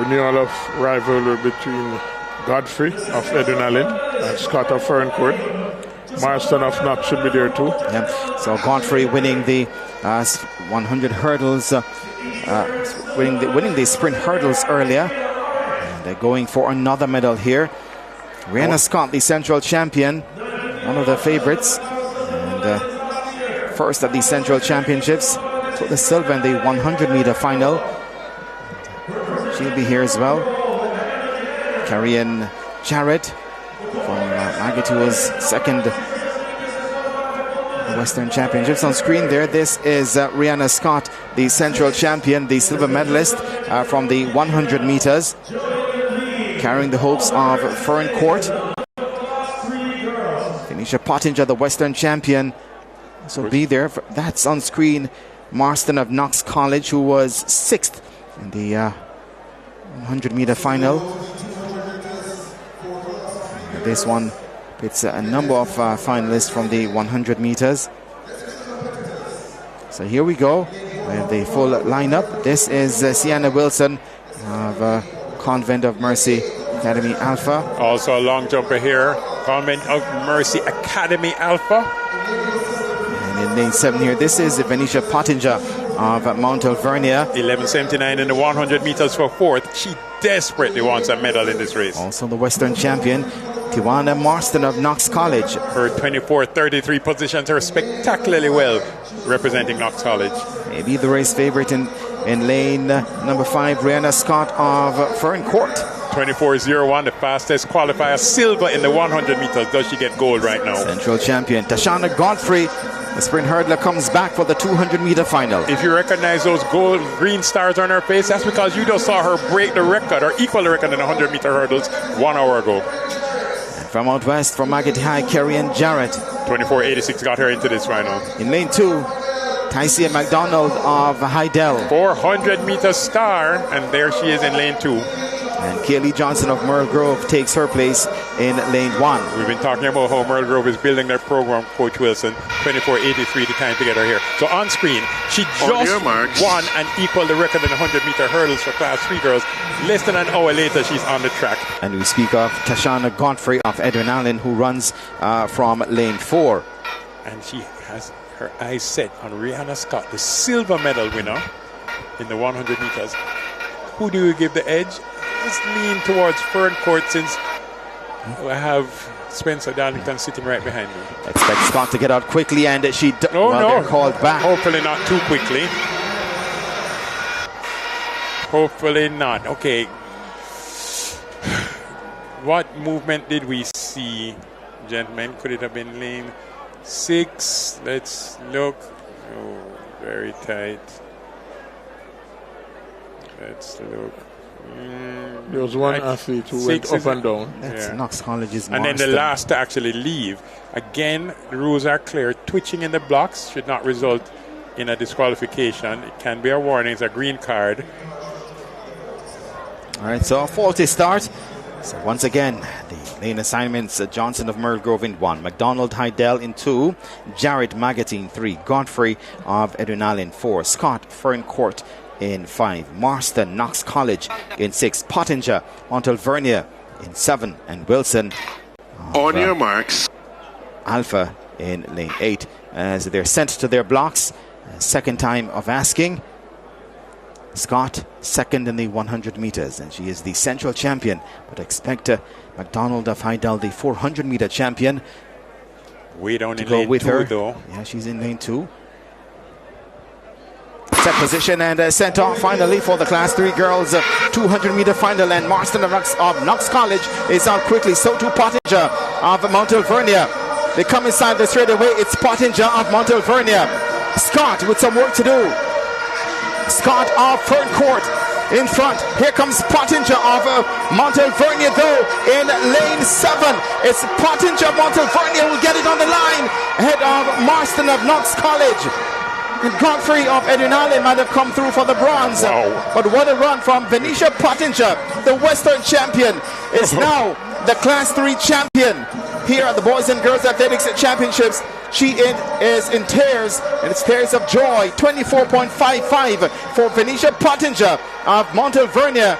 renewal of rivalry between Godfrey of Adrenaline and Scott of Ferncourt. Marston of Knox should be there too. Yeah. So Godfrey winning the 100 hurdles, winning the sprint hurdles earlier. And they're going for another medal here. Rihanna Scott, the central champion, one of the favorites. And first at the central championships, took the silver in the 100-meter final. She'll be here as well. Carrying Jarrett from Maggie, who was second the Western Championships. On screen there, this is Rihanna Scott, the central champion, the silver medalist from the 100 meters, carrying the hopes of Ferncourt. VENEISHA Pottinger, the Western champion, so be there. That's on screen. Marston of Knox College, who was sixth in the 100-meter final. This one pits a number of finalists from the 100 meters. So here we go with the full lineup. This is Sienna Wilson of Convent of Mercy Academy Alpha. Also a long jumper here, Convent of Mercy Academy Alpha. And in lane 7 here, this is VENEISHA Pottinger of Mount Alvernia. 11:79 in the 100 meters for fourth. She desperately wants a medal in this race. Also the Western champion, Tiwana Marston of Knox College. Her 24:33 positions her spectacularly well, representing Knox College. Maybe the race favorite in lane number 5, Rihanna Scott of Ferncourt. 24:01, the fastest qualifier, silver in the 100 meters. Does she get gold right now? Central champion Tashana Godfrey, the sprint hurdler, comes back for the 200-meter final. If you recognize those gold green stars on her face, that's because you just saw her break the record or equal the record in the 100-meter hurdles 1 hour ago. From out west, from Maggie High, Carrion Jarrett. 24:86 got her into this final. In lane 2, Tycia McDonald of Hydel. 400-meter star, and there she is in lane 2. And Kaylee Johnson of Merle Grove takes her place in lane 1. We've been talking about how Merle Grove is building their program, Coach Wilson. 24:83 the time to get her here. So on screen, she just won and equaled the record in the 100-meter hurdles for Class 3 girls. Less than an hour later, she's on the track. And we speak of Tashana Godfrey of Edwin Allen, who runs from lane 4. And she has her eyes set on Rihanna Scott, the silver medal winner in the 100 meters. Who do you give the edge? Let's lean towards Ferncourt, since I have Spencer Darlington sitting right behind me. Expect Scott to get out quickly, and she they're called back. Hopefully not too quickly. Hopefully not. Okay. What movement did we see, gentlemen? Could it have been lane 6? Let's look. Oh, very tight. Let's look. There was one athlete who went up and down. That's Knox College's and then the last to actually leave. Again, the rules are clear. Twitching in the blocks should not result in a disqualification. It can be a warning. It's a green card. All right, so a faulty start. So once again, the lane assignments, Johnson of Merle Grove in 1, McDonald Hydel in 2, Jarrett Maggot in 3, Godfrey of Edwinal in 4, Scott Ferncourt in 5, Marston Knox College in 6, Pottinger Mount Alvernia in 7, and Wilson on your marks Alpha in lane 8 as they're sent to their blocks. Second time of asking. Scott second in the 100 meters, and she is the central champion, but expect McDonald of Hydel, the 400 meter champion, way down to in go lane with 2 her. though. Yeah, she's in lane 2. Set position and sent off finally for the Class 3 girls 200 meter final, and Marston of Knox College is out quickly. So too Pottinger of Mount Alvernia. They come inside the straightaway. It's Pottinger of Mount Alvernia. Scott with some work to do. Scott of Ferncourt in front. Here comes Pottinger of Mount Alvernia though in lane 7. It's Pottinger of Mount Alvernia who will get it on the line ahead of Marston of Knox College. And Godfrey of Edinale might have come through for the bronze. Wow. But what a run from VENEISHA Pottinger, the Western champion, is now the Class 3 champion here at the Boys and Girls Athletics Championships. She is in tears, and it's tears of joy. 24.55 for VENEISHA Pottinger of Mount Alvernia.